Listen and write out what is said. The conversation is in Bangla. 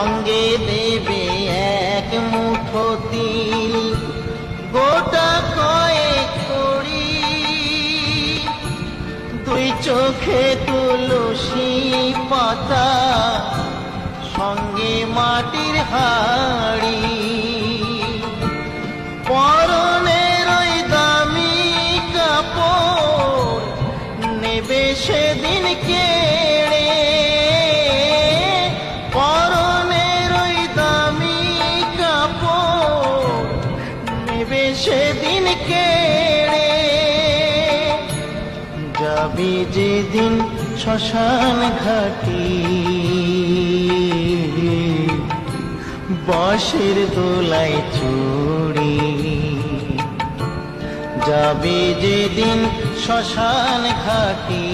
সঙ্গে দেবে এক মুঠো তিল, গোটা কয়েক কড়ি, দুই চোখে তুলসী পাতা, সঙ্গে মাটির হাড়ি। পরনের ওই দামি কাপড় নেবে সেদিন কেড়ে, পরনের ওই দামি কাপড় নেবে সেদিন কেড়ে। যাবি যেদিন শ্মশান ঘাটি, বাঁশের দোলায় চড়ে, যাবে যেদিন শ্মশান ঘাটি।